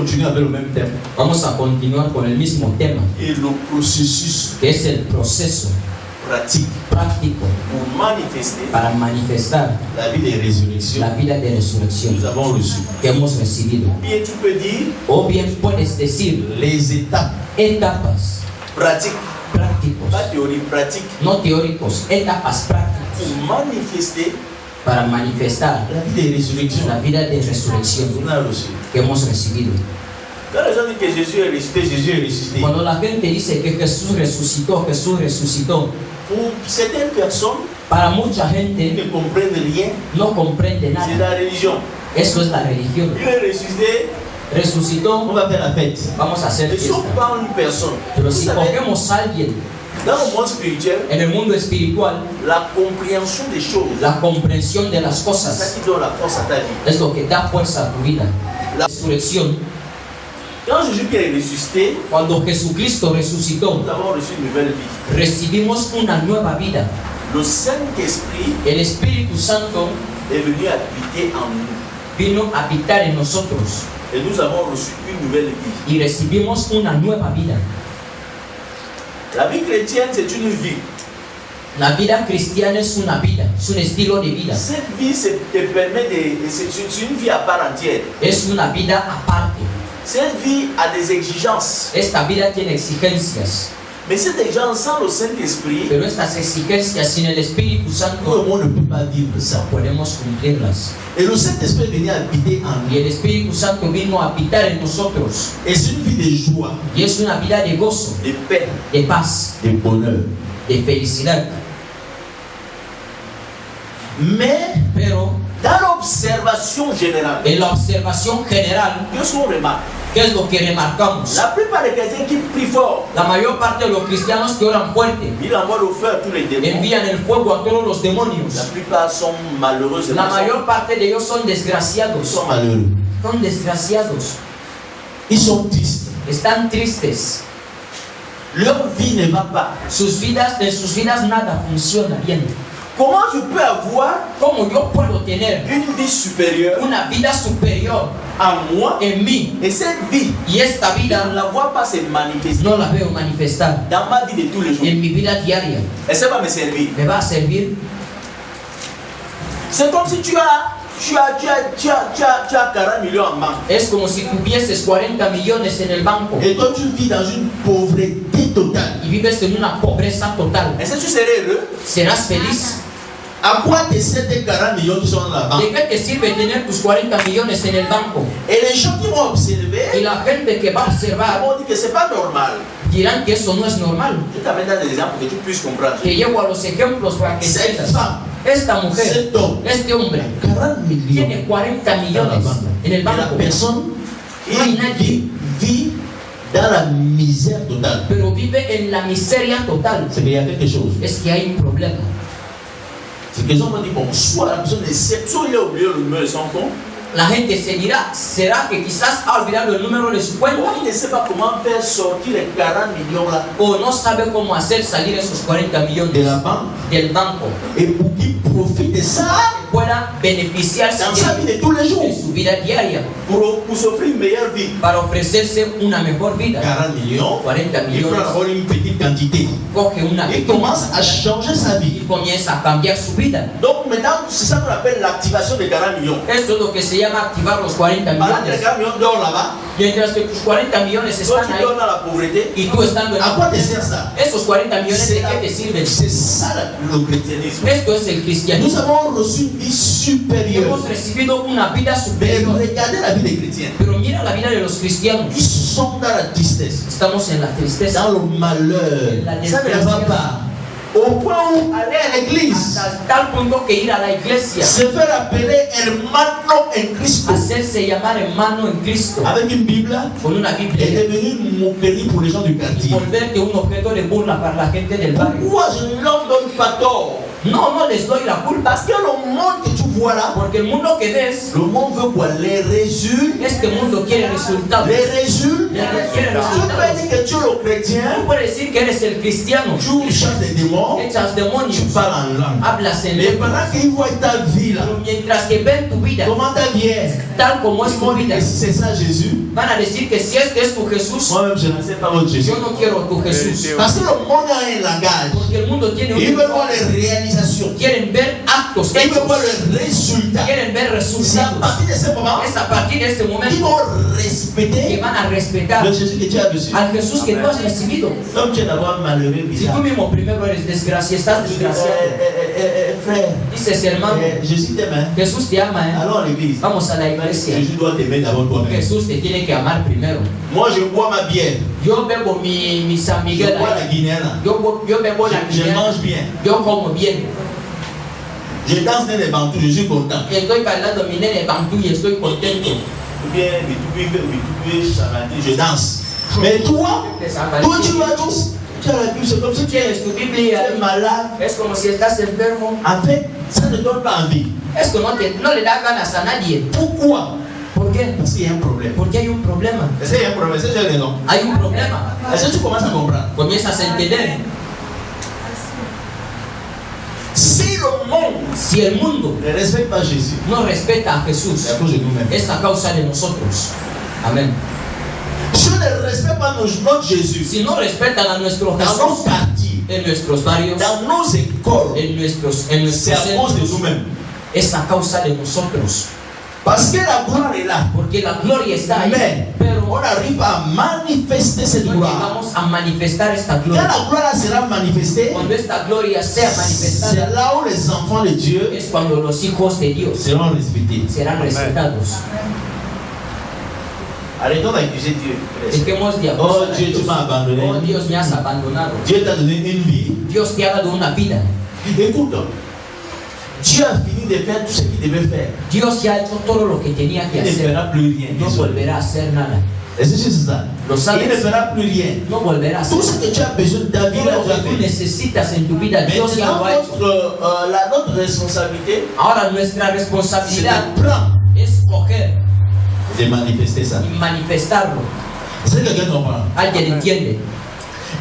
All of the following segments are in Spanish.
continuer avec le même thème. Vamos a continuar con el mismo tema, Et le processus que es el proceso pratique práctico pour manifester para manifestar la vie de résurrection la vida de que resurrección nous avons reçue. que hemos recibido. Bien, tu peux dire O bien puedes decir les étapes etapas pratiques, prácticos, pas théorie pratique, no teóricos, etapas prácticas pour manifester para manifestar la vie de résurrection la vida de resurrección qu'on a reçue. que hemos recibido. Quand les gens disent que Jésus est ressuscité, Jésus est ressuscité. Cuando la gente dice que Jesús resucitó, Pour certaines personnes para mucha qui gente ne comprennent rien, no comprende c'est nada. la religion. Eso es la religión. Il est ressuscité, on Resucitó, va faire la fête. vamos a hacer Mais si on fiesta. parle une personne, Pero vous si savez, cogemos a alguien dans le monde spirituel, en el mundo espiritual, la compréhension des choses, la comprensión de las c'est ça cosas qui donne la force à ta vie. es lo que da fuerza a tu vida. La resurrección, Quand Jésus qui est ressuscité, cuando Jesucristo resucitó, nous avons reçu une nouvelle vie. recibimos una nueva vida. Le Saint-Esprit El Espíritu Santo est venu habiter en nous. vino a habitar en nosotros Et nous avons reçu une nouvelle vie. y recibimos una nueva vida. La vie chrétienne, c'est une vie. La vida cristiana es una vida, es un estilo de vida. Cette vie te permet de... C'est une vie à part entière. Es una vida aparte. Cette vie a des exigences. Esta vida tiene exigencias, Mais cette exigence sans le Saint-Esprit, pero estas exigencias sin el Espíritu tout le Santo monde ne peut pas vivre ça. no podemos cumplirlas. Et le Saint-Esprit est venu habiter en Y nous. el Espíritu Santo vino a habitar en nosotros. Et c'est une vie de joie, Y es una vida de gozo, de paix, de paz, de bonheur. de felicidad. Mais Pero dans l'observation générale, en la observación general, qu'est-ce qu'on remarque? ¿qué es lo que remarcamos? La plupart des chrétiens qui prient fort, La mayor parte de los cristianos que oran fuerte ils envoient le feu à tous les démons. envían el fuego a todos los demonios. La plupart sont malheureux. La mayor parte de ellos son Ils desgraciados. sont malheureux. Son desgraciados. Ils sont tristes. Están tristes. Leur vie ne va pas. En sus vidas nada funciona bien. Comment je peux avoir ¿Cómo yo puedo tener une vie supérieure una vida superior en moi en mí et cette vie, y esta je ne vida la vois pas se manifester no la veo manifestar dans ma vie de tous les jours? en mi vida diaria? Et ça va me servir. ¿Me va a servir? C'est comme si tu as 40 millions en banque. Es como si tuvieses 40 millones en el banco Et toi, tu vis dans une pauvreté totale. y vives en una pobreza total. Est-ce que tu serais heureux? ¿Serás feliz? À quoi te servent tes 40 millions qui sont dans la ¿De banque? qué te sirve tener tus 40 millones en el banco? Et les gens qui vont Y observer la gente que va a observar vont dire que c'est pas normal. dirán que eso no es normal. Je t'amène dans des exemples pour que tu puisses comprendre. Que llevo a los ejemplos para que Cette entiendas. femme, Esta mujer, cet homme, este hombre, 40 millions tiene 40 millones en el Et la banco, personne No hay nadie. vit dans la misère totale. pero vive en la miseria total. C'est qu'il y a quelque chose. Es que hay un problema. C'est que les gens vont dire, bon, soit la personne est soit il a oublié le numéro de son compte, La gente se dirá, ¿será que quizás ha olvidado el número de su ou cuenta? il ne sait pas comment faire sortir les 40 millions là O no sabe cómo hacer salir esos 40 de millones la banque del banco. et pour qu'il profite de ça Pueda beneficiarse dans sa vie de tous les jours de su vida diaria pour s'offrir une meilleure vie. para ofrecerse una mejor vida. 40 millions, 40 il prend millones, d'abord une petite quantité coge una et commence à changer sa vie. y comienza a cambiar su vida. Donc maintenant, c'est ça qu'on appelle l'activation des 40 millions. Esto es lo que se llama activar los 40 Pendant que les millones. 40 millions dorment là-bas, Mientras que tus 40 millones toi están tu ahí dors dans la pauvreté, y tú estando en à quoi te sert ça? esos 40 millones, ¿de qué te sirven? C'est ça le christianisme. Esto es el Nous cristianismo. avons reçu une vie supérieure. Hemos recibido una vida Mais superior. regardez la vie des chrétiens. Pero mira la vida de los cristianos. Ils sont dans la tristesse, Estamos en la tristeza, dans le malheur. Ça ne va pas. Au point où aller à l'église, hasta tal punto que ir a la iglesia, se faire appeler hermano en Cristo, hacerse llamar hermano en Cristo, avec une Bible, con una est Biblia, devenu une moquerie pour les gens du y quartier. volverte un objeto de burla para la gente del barrio. Pourquoi je ne leur donne pas tort? No les doy la culpa, Parce que le monde que tu vois là, porque el mundo que ves, le monde veut quoi? Les résultats. este mundo quiere resultados. Les résultats. Tu peux dire que tu es le chrétien, Tú puedes decir que eres el cristiano, tu chasses des démons, echas demonios, tu parles en langue. hablas en Mais lengua, pendant qu'ils voient ta vie là, pero mientras que ven tu vida comment ta vie est, tal como es ils tu vont dire vida, que si c'est ça Jésus, Van a decir que si este es tu Jesús, moi-même je n'accepte pas votre Jésus. yo no quiero tu Jesús. Parce que le monde a un langage. Porque el mundo tiene un Ils veulent voir lenguaje. les réalisations. Quieren ver actos, Ils veulent voir hechos. les résultats. Quieren ver C'est à resultados. partir de ce moment Es a partir de este qu'ils momento vont que respecter van a respetar le Jésus que tu as reçu. al Jesús que tú has recibido. Comme tu es d'abord malheureux, Si bizarre. tú mismo primero eres desgraciado, estás desgraciado. Frère, Dices, hermano, Jésus t'aime. Hein? Jesús te ama, ¿eh? Allons à l'église. Vamos a la iglesia. Jésus doit t'aimer d'abord toi-même. Jesús te tiene que amar primero. Moi, je bois ma bière. Yo bebo mi San Je Miguel. bois la guinéenne. Yo bebo la Je guinea. mange bien. Yo como bien. Je danse dans les bantous, je suis content. Estoy bailando mi nene bantu y estoy contento. Ou bien, je danse. Mais toi, tu vas tous. Tu as la Bible, c'est comme si tu Tienes tu Biblia. es malade. Es como si estás enfermo. En fait, ça ne donne pas envie. Es que no le da ganas a nadie. Pourquoi? ¿Por qué? Parce qu'il y a un problème. Porque hay un problema. Est-ce qu'il y a un problème? Est-ce que j'ai raison? Hay un problema. Est-ce que tu commences à comprendre? Comienzas a entender. Si le monde Si el mundo ne respecte pas Jésus, no respeta a Jesús, c'est à cause de nous-mêmes. es a causa de nosotros. Amén. Si on ne respecte pas notre Jésus, Si no respetan a nuestro dans nos Jesús quartiers, en nuestros barrios, dans nos écoles, en nuestros c'est à cause de centros, nous-mêmes. es a causa de nosotros. Parce que la gloire est là. Porque la gloria está ahí, Mais pero on n'arrive pas à manifester cette no gloire. llegamos a manifestar esta Quand gloria. la gloire sera manifestée, Cuando esta gloria sea c'est manifestada, là où les enfants de Dieu es cuando los hijos de Dios seront respectés. serán respetados. Arrêtons d'accuser Dieu. Dejemos de Oh acusar a Dieu, tu Dios. m'as abandonné. Oh Dios, me has abandonado. Dieu t'a donné une vie. Dios te ha dado una vida. Écoute, Dieu a fini de faire tout ce qu'il devait faire. Dios ya ha hecho todo lo que tenía que Il ne hacer. fera plus rien. No volverá a hacer nada. Est-ce que c'est ça? Lo sabes. Il ne fera plus rien. No volverá a hacer Tout ce que tu as besoin de ta vie, todo là, lo tu as que tú fait. necesitas en tu vida. Dios ya Maintenant, lo ha hecho. notre responsabilité, Ahora nuestra c'est responsabilidad de prendre es coger et de manifester ça. y manifestarlo. C'est que quelqu'un comprend. Alguien entiende.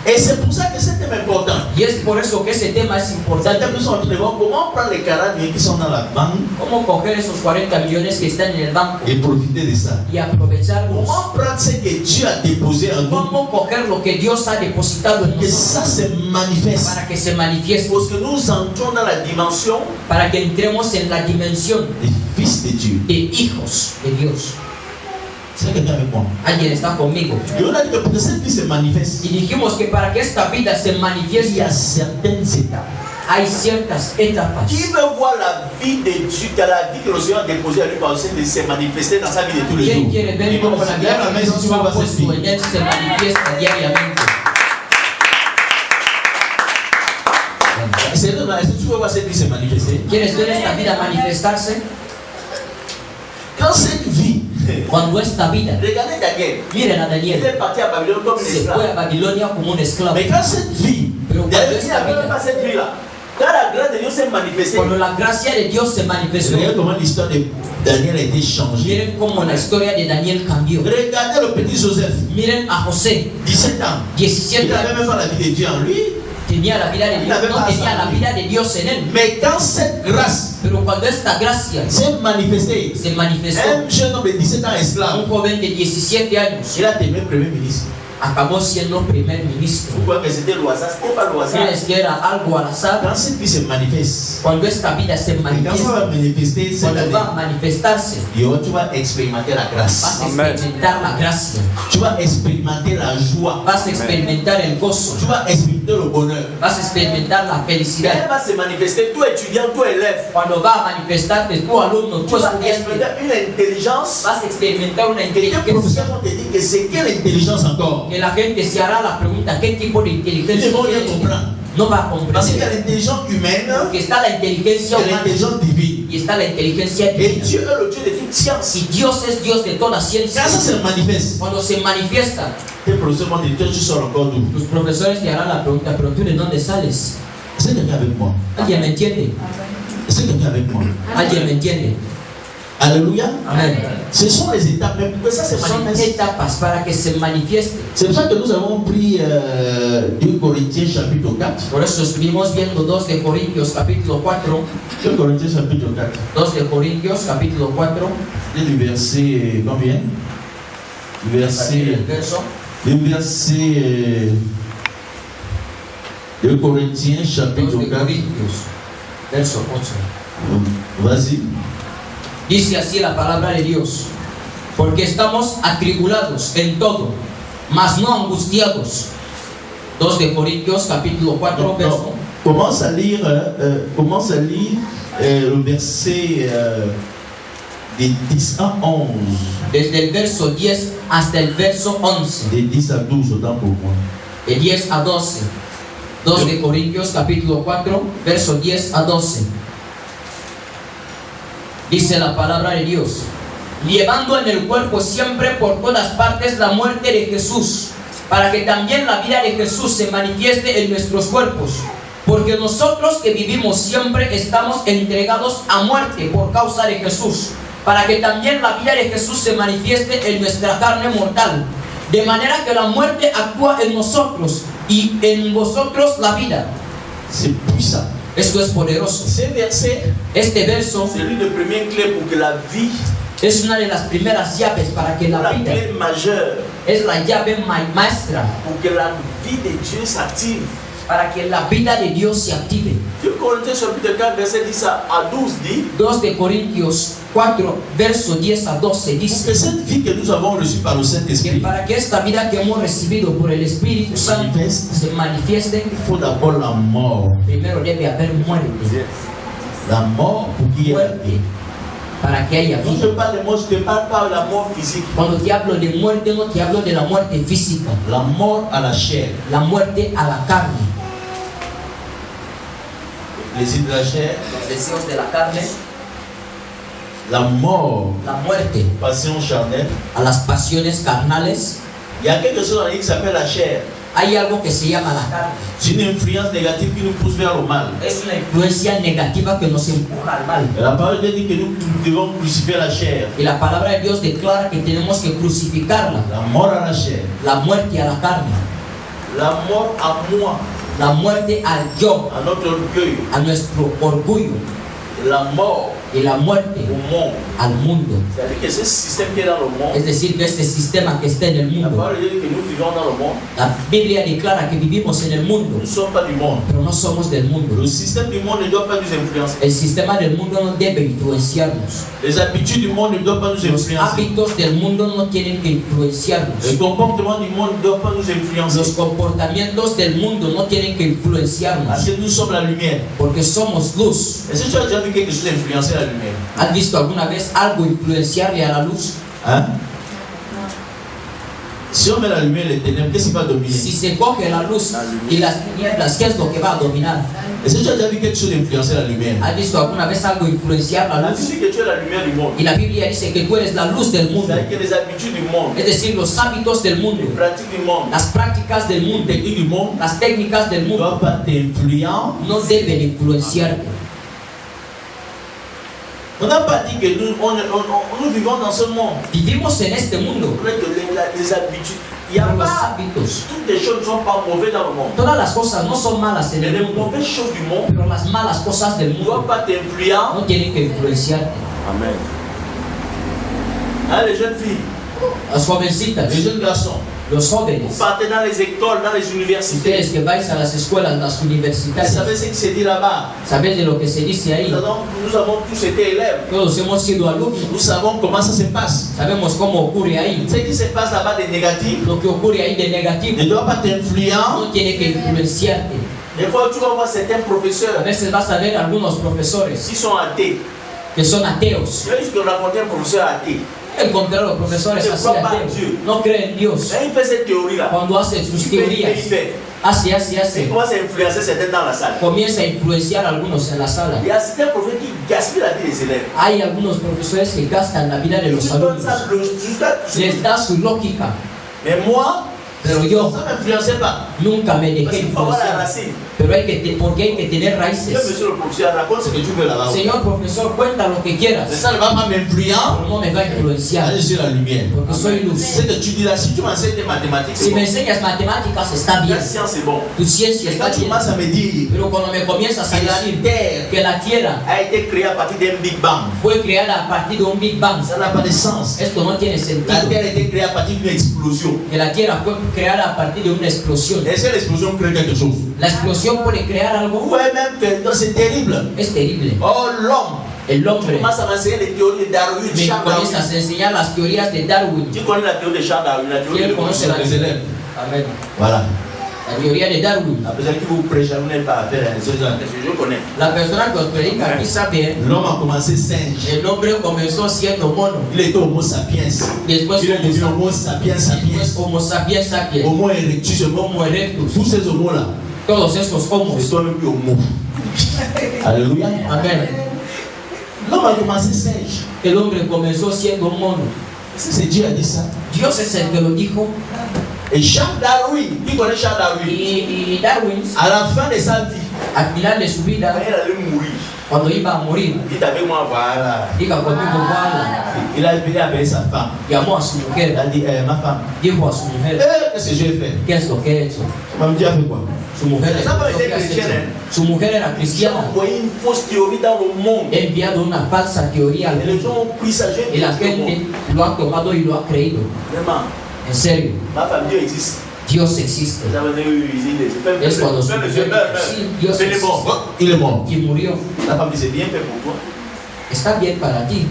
Et c'est pour ça que c'est thème important. Y es por eso que ese tema es importante. Certains nous sont très bons. Comment prendre les 40 millions qui sont dans la banque ¿Cómo coger esos 40 millones que están en el banco et profiter de ça? y aprovecharlos? Comment prendre ce que Dieu a déposé en nous, ¿Cómo coger lo que Dios ha depositado en que nosotros ça se manifeste? para que se manifieste? Parce que nous entrons dans la dimension Para que entremos en la dimensión des fils de Dieu. de hijos de Dios. C'est quelqu'un avec moi. Alguien está conmigo. Et on a dit que pour que cette vie se manifeste, Y dijimos que para que esta vida se il y manifieste a certaines étapes. hay ciertas etapas. Qui veut voir la vie de Dieu, que la vie que le Seigneur a déposée à lui par le Seigneur, de se manifester dans sa vie de tous les ¿Quién jours? quiere ver Et cómo comme la ça, vida la main que si Dios tu veux ha voir cette puesto vie. en él se manifiesta diariamente? Est-ce que tu veux voir cette vie se manifester? ¿Quieres ver esta vida manifestarse? Quand cette vie, Cuando esta vida, regardez Daniel, miren a il Daniel, est parti à Babylone comme un se fue esclave. a Babilonia como un esclavo. Mais quand cette vie, Pero cuando Daniel esta n'avait vida, pas cette vie-là, quand la grâce de Dieu s'est manifestée, cuando la gracia de Dios se manifestó, regardez comment l'histoire de Daniel a été changée. miren cómo la historia de Daniel cambió. Regardez le petit Joseph, Miren a José, 17 ans. 17 Il n'avait años, même pas la vie de Dieu en lui. tenía la vida de Dios, no tenía la vida de Dios en él. Mais quand cette grâce Pero cuando esta gracia s'est manifestée, se manifestó, un jeune homme de 17 ans esclave, un joven de 17 años il a été premier ministre. acabó siendo primer ministro. Vous croyez que c'était le hasard? C'était pas le hasard. ¿Crees que era algo al azar? Quand cette vie se manifeste, Cuando esta vida se et quand ça manifiesta, va manifester cette cuando année, va a manifestarse, tu vas expérimenter la grâce. vas a experimentar la gracia, Tu vas expérimenter la joie. vas a experimentar el gozo, Tu vas expérimenter le bonheur. vas a experimentar la Elle felicidad. va se manifester, toi étudiant, toi élève. Cuando va a manifestarte tu alumno, Tu tu vas estudiante, expérimenter une intelligence. vas a experimentar una Et tes inteligencia professeurs vont te dire que c'est quelle intelligence encore? que la gente se hará la pregunta, ¿qué tipo de Ils inteligencia ne vont rien tienes? comprendre. No va a Parce qu'il y a comprender. l'intelligence humaine Porque está la inteligencia et humana l'intelligence divine. y está la inteligencia Et divina. Dieu est le Dieu de toute science. Y Dios es Dios de toda Quand ciencia. ça se manifeste, Cuando se manifiesta, tes professeurs vont te dire, toi tu sors encore d'où? tus profesores te harán la pregunta, ¿pero tú de dónde sales? C'est quelqu'un avec moi. ¿Alguien me entiende? C'est quelqu'un avec moi. ¿Alguien me entiende? Alléluia. Amén. Ce sont les étapes, mais pour que ça se Son manifeste. etapas para que se manifieste. C'est pour ça que nous avons pris 2 Corinthiens chapitre 4. Por eso estuvimos viendo 2 de Corintios capítulo 4. 2 Corinthiens chapitre 4. 2 de Corintios capítulo 4. Et du verset combien? El verso le verset de Corinthiens 2 chapitre de 4. Corintios, verso 8. Vas-y. Dice así la palabra de Dios: porque estamos atribulados en todo, mas no angustiados. 2 de Corintios capítulo 4, verso. Commence à lire le verset de 10 à 11. Desde el verso 10 hasta el verso 11. De 10 à 12, autant pour moi. De 10 a 12. 2 de Corintios capítulo 4, verso 10 a 12. Dice la palabra de Dios: llevando en el cuerpo siempre por todas partes la muerte de Jesús, para que también la vida de Jesús se manifieste en nuestros cuerpos. Porque nosotros que vivimos siempre estamos entregados a muerte por causa de Jesús, para que también la vida de Jesús se manifieste en nuestra carne mortal. De manera que la muerte actúa en nosotros y en vosotros la vida. C'est puissant. Esto es poderoso. Ce verset, Este verso c'est l'une des premières clés pour que la vie, es una de las primeras llaves para que la la vida, clé majeure, es la llave maestra pour que la vie de Dieu s'active. para que la vida de Dios se active. 2 Corinthiens chapitre 4, verset 10 à 12 dit 2 de Corintios 4, verso 10 a 12 Pour que dice cette vie que nous avons reçue par le que Saint-Esprit, para que esta vida que hemos recibido por el Espíritu Santo se manifieste, il faut d'abord la mort. primero debe haber muerte. La mort pour qu'il y ait la Muerte vie. para que haya quand je vida. parle de mort, je ne te parle pas de la mort physique. Cuando te hablo de muerte, no te hablo de la muerte física, La mort à la chair. la muerte a la carne, Les plaisirs de la chair. los deseos de la carne, La mort, la muerte passion charnelle. a las pasiones carnales. Il y a quelque chose dans la vie qui s'appelle la chair. Hay algo que se llama la carne. C'est une influence négative qui nous pousse vers le mal. Es una influencia negativa que nos empuja al mal. Et la parole de Dieu dit que nous devons crucifier la chair. Y la palabra de Dios declara que tenemos que crucificarla, La mort à la chair. la muerte a la carne, La mort à moi, la muerte al yo, à notre orgueil. a nuestro orgullo, La mort y la muerte au monde. al mundo. C'est-à-dire que ce système qui est dans le monde, Es decir, que este sistema que está en el la mundo, parole de Dieu dit que nous vivons dans le monde, la Biblia declara que vivimos en el mundo, nous ne sommes pas du monde. pero no somos del mundo. Le système du monde ne doit pas nous influencer. El sistema del mundo no debe influenciarnos. Les habitudes du monde ne doivent pas nous Los influencer. hábitos del mundo no tienen que influenciarnos. Le comportement du monde ne doit pas nous Los influencer. comportamientos del mundo no tienen que Parce influenciarnos, que nous sommes la lumière. porque somos luz. Est-ce que tu as déjà vu quelque chose influencer la lumière? ¿Has visto alguna vez algo influenciarle a la luz? Hein? Si on met la lumière et les ténèbres, qu'est-ce qui va dominer? Si se coge la luz y las tinieblas, ¿qué es lo que va a dominar? Est-ce que tu as déjà vu quelque chose influencer la lumière? ¿Has visto alguna vez algo influenciar la La luz? Bible dit que tu es la lumière du monde. Y la Biblia dice que tú eres la luz del mundo, C'est-à-dire que les habitudes du monde, es decir, los hábitos del les mundo, pratiques du monde, las prácticas del Les mundo, techniques du monde las técnicas del ne mundo doivent pas t'influencer. no deben influenciarte. On n'a pas dit que nous vivons dans ce monde. Vivimos en este mundo, avec les habitudes. Il n'y a pero los pas, hábitos, toutes les choses ne sont pas mauvaises dans le monde. todas las cosas no son malas en Mais el les mundo, mauvaises choses du monde pero las malas cosas del ne doivent mundo pas t'influencer. no tienen que influenciarte. Amen. Hein, les jeunes filles, Las jovencitas, Les jeunes garçons, los vous jóvenes, partez dans les écoles, dans les universités. ustedes que vais a las escuelas, las vous universidades, savez ce qui se dit là-bas? ¿sabes de lo que se dice ahí? Nous avons tous été élèves. Todos hemos sido alumnos, Nous savons comment ça se passe. sabemos cómo ocurre ahí. Ce qui se passe là-bas de négatif Lo que ocurre ahí de ne negativo doit pas t'influencer. no tiene que influenciarte. Des fois, tu vas voir certains A professeurs veces vas a ver algunos profesores qui sont athées. que son ateos. J'ai juste rencontré un professeur athée. He encontrado profesores así ateos, no creen en Dios. Quand il fait cette théorie-là, Cuando hace sus teorías, il fait. hace, Il commence à influencer certains dans la salle. comienza a influenciar a algunos en la sala. Il y a certains prophètes qui gaspillent la vie des élèves. Hay algunos profesores que gastan la vida de los Ils donnent alumnos, ça jusqu'à. les da su lógica. Mais moi, Pero yo Ça ne m'influençait pas. nunca me Parce dejé qu'il faut avoir la influenciar. racine. Pero porque hay que tener Dieu, raíces. monsieur le professeur, raconte ce que tu veux là-bas. Señor profesor, cuenta lo que quieras. Mais ça ne va pas m'influer. No me va a influenciar. Je suis la lumière. Porque soy luz. Ce que tu dis là, si tu m'enseignes des mathématiques, c'est Si bon. me enseñas matemáticas está La bien. science, c'est bon. Tu ciencia Et está quand tu bien. commences à me dire Pero cuando me comienzas a que la decir terre que la Tierra A été créé à partir d'un Big Bang. fue creada a partir de un Big Bang, ça n'a pas de sens. esto no tiene La sentido. terre a été créée à partir d'une explosion. Que la Tierra fue creada a partir de una explosión. Est-ce que l'explosion crée quelque chose? La explosión puede crear algo. Ouais, même que non, c'est terrible. Es terrible. Oh, l'homme. El Tu hombre commences à m'enseigner les théories de Darwin, me Charles Darwin. comienzas a enseñar las teorías de Darwin. Tu connais la théorie de Charles Darwin, la théorie ¿Quién de conoce la les élèves. Amén. Voilà. La teoría de Darwin. La personne qui vous prêche, vous n'êtes pas à faire les autres. Je connais. La persona que os predica aquí sabe, L'homme a commencé singe. el hombre comenzó siendo mono. Il était Homo sapiens. Después Il est devenu Homo sapiens sapiens. Homo sapiens sapiens. Homo erectus, Homo erectus. tous ces homos-là, Todos estos c'est homos. toi-même qui homo. Alléluia. Amén. L'homme a commencé singe. El hombre comenzó siendo un mono. C'est Dieu a dit ça. Dios es el que lo dijo. Et Charles Darwin, qui connaît Charles Darwin, Y Darwin, à la fin de sa vie, al final de su Quand vida, il allait mourir, cuando iba a morir, dites avec moi, voilà. diga conmigo, voilà, il a venu avec sa femme. llamó a su Il mujer, a dit, ma femme, dijo a su mujer, qu'est-ce que j'ai fait? ¿qué es lo que he hecho? Ma femme dit, a fait quoi? Su mujer, Esa "¿Qué mujer has cristiana, hecho?". Su mujer era J'ai cristiana. envoyé une fausse théorie dans le monde. He enviado una falsa teoría al Et les mundo gens ont pris ça, j'ai y la dit au monde. gente lo ha tomado y lo ha creído. Vraiment, En serio, ma femme, Dieu existe. Dios existe. Vous avez dit, fais Es cuando su le mujer meurs, dijo, sí, meurs. Dios Fais les existe. morts. Oh, il est mort. Y murió. La femme dit, c'est bien fait pour toi. Está bien para ti.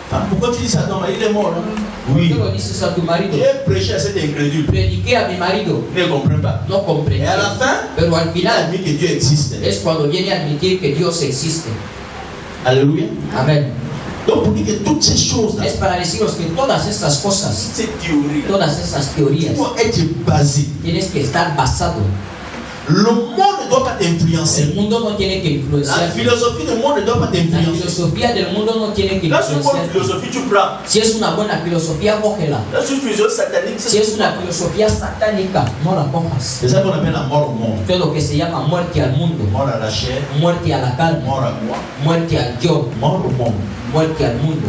Femme, pourquoi tu dis ça? Non, mais il est mort. Hein? ¿Por Oui. qué lo dices a tu marido? J'ai prêché à cet incrédule. Prediqué a mi marido, Il ne comprend pas. no Et comprendía. à la fin, Pero al il a final admis que Dieu existe. es cuando viene a admitir que Dios existe. Alléluia. Amén. Donc pour dire que toutes ces choses-là, Es para deciros que todas estas cosas, Cette théorie, todas esas teorías, doivent être basées. tienes que estar basado. Le monde ne doit pas t'influencer. El mundo no tiene que La influenciar. philosophie du monde ne doit pas La t'influencer. filosofía del mundo no tiene que là, c'est une bonne influenciar. philosophie, tu prends. Si es una buena filosofía, cógela. Là, c'est une philosophie satanique, Si es una filosofía satánica, no la cojas. C'est ça qu'on appelle la mort au monde. Esto es lo que se llama muerte al mundo, Mort à la chair, muerte a la carne, mort à moi, muerte al yo, mort au monde. muerte al mundo.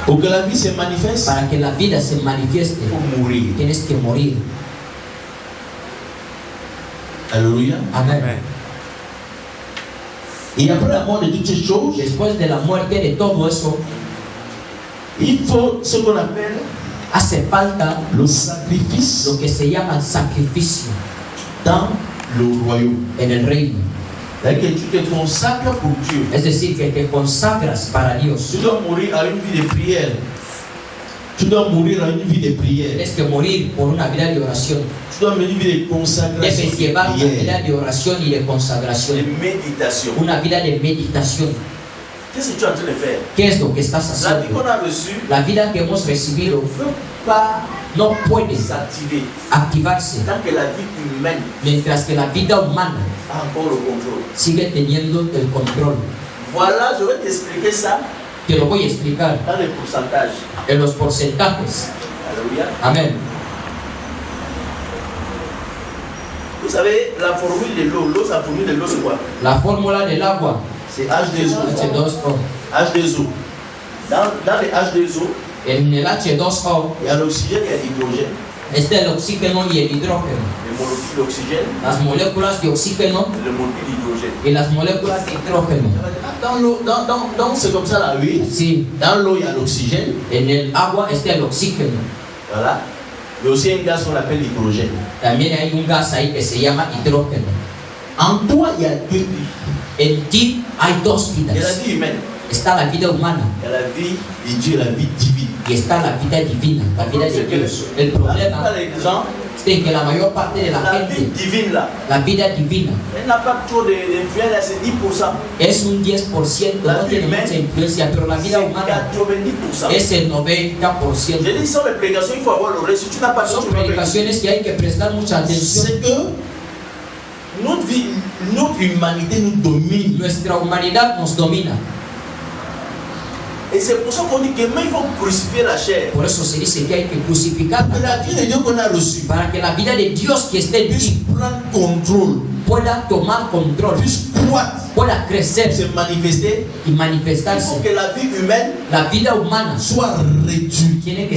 Pour que la vie se manifeste, Para que la vida se manifieste, il faut mourir. tienes que morir. Alléluia. Amén. Et après la mort de toutes ces choses, Después de la muerte de todo eso, il faut ce qu'on appelle hace falta le sacrifice lo que se llama sacrificio dans le royaume. en el reino. C'est-à-dire que tu te consacres pour Dieu. Es decir, que te consagras para Dios. Tu dois mourir à une vie de prière. Tu dois mourir à une vie de prière. Tienes que morir por una vida de oración. Tu dois mener une vie de consacration. Debes llevar una de vida prière. de oración y de de consagración. méditation. Una vida de meditación. Qu'est-ce que tu es en train de faire? ¿Qué es lo que estás La vie haciendo? qu'on a reçue La vida que hemos ne recibido peut pas no puede s'activer activarse tant que la vie humaine mientras que la vida humana a encore le contrôle. sigue teniendo el control. Voilà, je vais t'expliquer ça Te lo voy a explicar dans les pourcentages. en los porcentajes. Alléluia. Amén. Vous savez, la formule de l'eau, la formule de l'eau, c'est quoi? La fórmula del agua, C'est H2O. H2O. H2O. Dans les H2O, En el H2O Il y a l'oxygène et l'hydrogène. está el oxígeno y el hidrógeno. les molécules d'oxygène, Las moléculas de oxígeno les molécules d'hydrogène. y las moléculas de hidrógeno. Dans l'eau, c'est comme ça là, oui. Sí, Dans l'eau, il y a l'oxygène. en el agua está el oxígeno. Voilà. Il y a aussi un gaz qu'on appelle l'hydrogène. También hay un gas ahí que se llama hidrógeno. En toi, il y a deux vies. En ti hay dos Il y a la vidas. vie humaine, Está la vida humana il y a la vie. Et Dieu, la vie divine. y está la vida divina, la vida de Dios. El La problema plupart des gens, es que la mayor parte de la la vie gente, divine là, la vida divina, elle n'a pas trop d'influence, c'est 10%. es un 10%, no tiene mucha influencia, pero la vida C'est humana 90%. es el 90%. J'ai dit, sur les prédications, il faut avoir l'oreille. Si tu n'as pas de Son tu peux pas prédiquer. predicaciones que hay que prestar mucha atención. C'est que notre vie, notre humanité nous domine. Nuestra humanidad nos domina. Et c'est pour ça qu'on dit que même il faut crucifier la chair. Por eso se dice que hay que crucificar Que la vie de Dieu qu'on a reçue para que la vida de Dios que esté en puisse ti prendre contrôle, pueda tomar control, puisse croître, pueda crecer se manifester. y Il manifestarse. faut que la vie humaine La vida humana Soit réduite. tiene que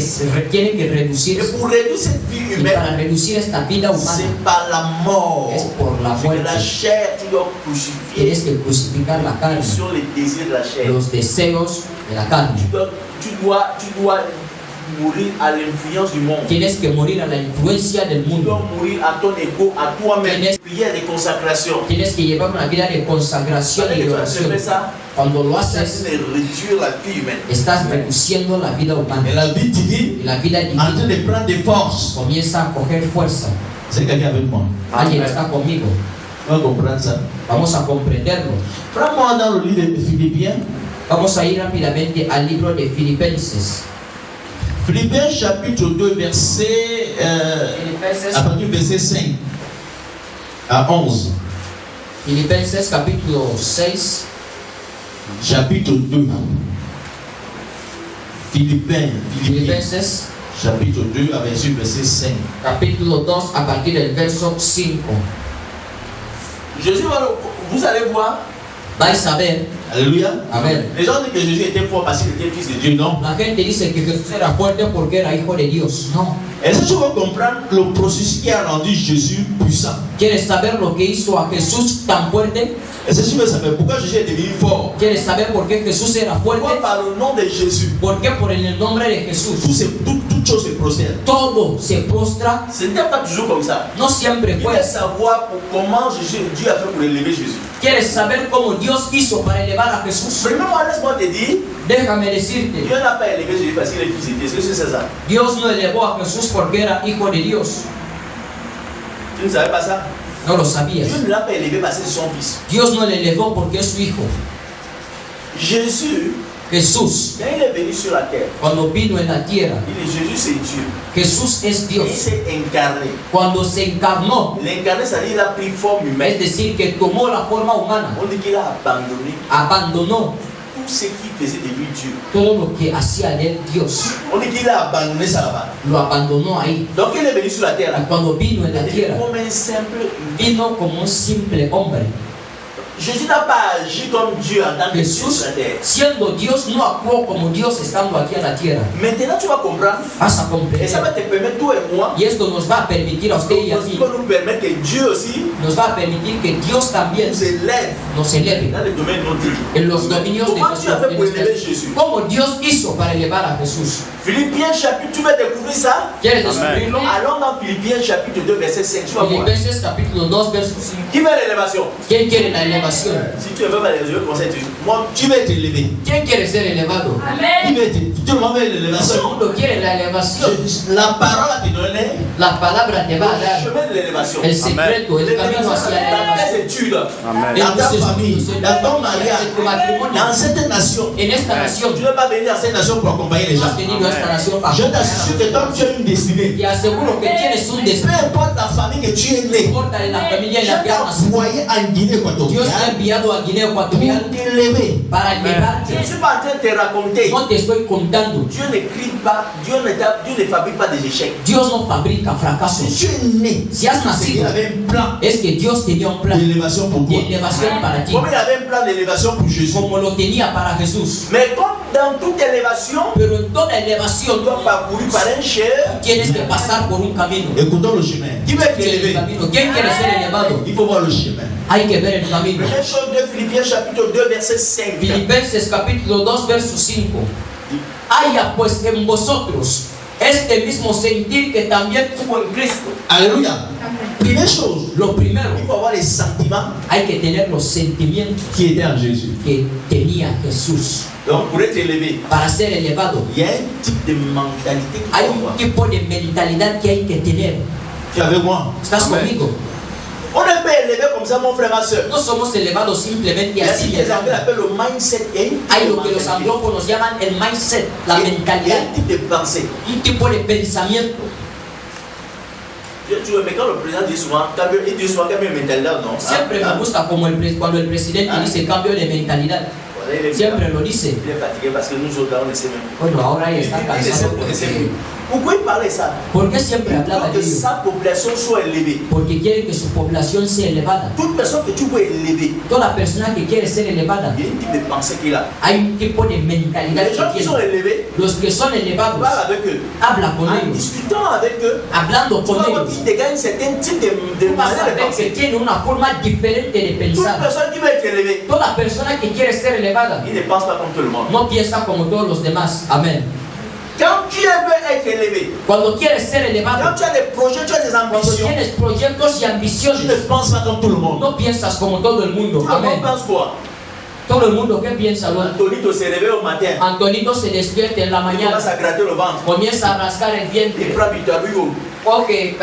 et reducirse. pour réduire cette vie Y humaine, para reducir esta vida humana c'est par la mort. es por la C'est que la muerte. chair, tu dois crucifier Tienes que crucificar la carne, sur les désirs de la chair. los deseos de la carne. Tu dois mourir à l'influence du monde. Tienes que morir a la influencia del Tu dois mundo. mourir à ton ego, à toi-même. Tienes- Prière de consacration. Tienes que llevar una vida de consagración Quand y de tu oración. fais ça, Cuando lo tu haces, de réduire la vie humaine. estás reduciendo la vida Et humana. la vie divine Y la vida en train divina de prendre des forces. comienza a coger fuerza. C'est quelqu'un avec moi. Alguien está conmigo. On va comprendre ça. Vamos a comprenderlo. Prends-moi dans le livre de Philippiens. Vamos a ir rápidamente al libro de Filipenses. Philippiens chapitre 2, verset, à partir du verset 5 à 11. Filipenses capítulo 6, Chapitre 2. Philippiens Filipenses chapitre 2, à partir du verset 5. capítulo 2 a partir del verso 5. Jésus va vous allez voir, Vais a ver, Alléluia. a ver, les gens disent que Jésus était fort parce qu'il était fils de Dieu. Dieu, non. la gente dice que Jesús era fuerte porque era hijo de Dios. No. Est-ce que tu vas comprendre le processus qui a rendu Jésus puissant? ¿Quieres saber lo que hizo a Jesús tan fuerte? Est-ce que tu veux savoir pourquoi Jésus est devenu fort? ¿Quieres saber por qué Jesús era fuerte? Pourquoi par le nom de Jésus, ¿Por qué? Por el nombre de Jesús. Toute chose se procède. Todo se prostra. ce n'était pas toujours comme ça. No siempre Il fue. faut savoir comment Dieu a fait pour élever Jésus. ¿Quieres saber cómo Dios hizo para elevar a Jesús? Premièrement, laisse-moi te dire, Déjame decirte, Dieu n'a pas élevé Jésus parce qu'il est fils de Dieu. Est-ce que c'est ça? Dios no elevó a Jesús porque era hijo de Dios. Tu ne savais pas ça? No lo sabías. Dieu ne l'a pas élevé parce que c'est son fils. Dios no le elevó porque es su hijo. Jésus, Jesús, quand il est venu sur la terre, cuando vino en la tierra, il dit Jésus c'est Dieu. Jesús es Il Dios. s'est incarné. Cuando se encarnó, L'incarné, c'est-à-dire qu'il a pris forme es humaine. decir, que tomó la forma humana, On dit qu'il a abandonné abandonó tout ce qui faisait de lui Dieu. todo lo que hacía de él Dios. On dit qu'il a abandonné ça là-bas. Lo abandonó ahí. Donc il est venu sur la terre. Y cuando vino en la Il est tierra, comme un simple humain. vino como un simple hombre. Jésus n'a pas agi comme Dieu en tant que Dieu Jesús, sur la terre. siendo Dios, no actuó como Dios estando aquí en la tierra. Maintenant, tu vas comprendre. Vas a Et ça comprender. va te permettre, toi et moi, Y esto nos va a permitir a usted y a aussi mí, va nous permettre que Dieu aussi nos va a permitir que Dios también nous élève nos eleve dans le domaine nautique. en los dominios de Comment Dieu a fait pour élever Jésus? ¿Cómo Dios hizo para elevar a Jesús? Philippiens chapitre, tu vas découvrir ça. ¿Quieres descubrirlo? Allons dans Philippiens chapitre 2, verset 5. Tu vas voir. Filipenses capítulo 2, verso 5. Qui veut l'élévation? ¿Quién quiere la elevación? Si tu veux pas l'élévation, je conseille moi. Tu vas être élevé. ¿Quién quiere ser elevado? Qui va être, tout le monde veut Todo el l'élévation. mundo quiere la elevación. La parole a te donné La palabra te va a Le dar chemin de l'élévation. el secreto, el camino hacia la Dans elevación. tes études, dans ta famille, dans ton mariage, en tu matrimonio, dans cette nation. en esta nación. Tu ne vas pas venir dans cette nation pour accompagner les No gens. has venido a esta nación para Je t'assure que toi, tu as une destinée. Te aseguro que tienes un Peu destino. importe la famille que tu es No né. importa en la familia en Dieu la que has t'a nacido. envoyé en Guinée Dios te ha équatoriale enviado a Guinea pour Ecuatorial t'élever. para je ne elevarte. suis pas en train de te raconter. No te estoy contando. Dieu ne crie pas, Dieu ne fabrique pas des échecs. Dios no fabrica Si fracasos. tu es né, Si has c'est qu'il nacido, avait un plan es que Dios tenía un plan d'élévation pour de toi. elevación para ti, Comme il avait un plan d'élévation pour Jésus. como lo tenía para Jesús. Mais comme dans toute élévation, Pero en toda on elevación doit parcourir par un chemin. tienes que pasar por un camino. Écoutons le chemin. Qui veut être El élevé? camino. ¿Quién quiere ser elevado? Il faut voir le chemin. Hay que ver el camino. Première chose de Philippiens chapitre 2 verset 5. Filipenses capítulo 2, verso 5. Haya pues en vosotros este mismo sentir que también tuvo en Cristo. Alléluia. Première chose, Lo primero, Il faut avoir les sentiments hay que tener los sentimientos qui était en Jésus. que tenía Jesús. donc pour être élevé. Para ser elevado, Il y a un type de mentalité qu'il hay faut un avoir. tipo de mentalidad que hay que tener. Tu es avec moi? ¿Estás conmigo? On ne peut élever comme ça, mon frère, ma soeur. No somos elevados simplemente Il y a ce así. que les Anglais appellent le mindset et une Hay lo que los anglófonos llaman el mindset, la Il y a mentalidad, un type de pensée. un tipo de pensamiento. Tu vois, mais quand le président dit souvent, il dit souvent qu'il y a une mentalité, non? Siempre me gusta como cuando el presidente dice cambio de mentalidad. Siempre lo dice. Il est fatigué parce que nous autres, là, on essaie même. Bueno, ahora ella está cansado. Vous pouvez parler de ça. ¿Por qué siempre Il hablaba faut de que ello? sa population soit élevée. Porque quiere que su población sea elevada. Toute personne que tu veux élever, Toda persona que quiere ser elevada, il y a un type de pensée qu'il a. hay un tipo de mentalidad Les gens que qui sont tiene. élevés, Los que son elevados, parle avec eux. habla con En ellos. discutant avec eux, Hablando tu con vas voir ellos, qu'ils dégagent un certain type de tú vas manière a de ver que penser. tiene una forma diferente de Toute pensar. personne qui veut être élevée, Toda persona que quiere ser elevada il ne pense pas comme tout le monde. no piensa como todos los demás. Amén. Quand tu veux être élevé, Cuando quieres ser quand elevado, tu as des projets, tu as des cuando ambitions, tienes proyectos y Tu ne ambiciones, penses pas comme tout le monde. no piensas como todo el mundo. tout le monde Amén. pense quoi? Todo el mundo, ¿qué piensa? Antonito se réveille au matin, Antonito se despierta en la il commence mañana, à gratter le ventre, comienza a rascar el il vientre, prend Victor Hugo. coge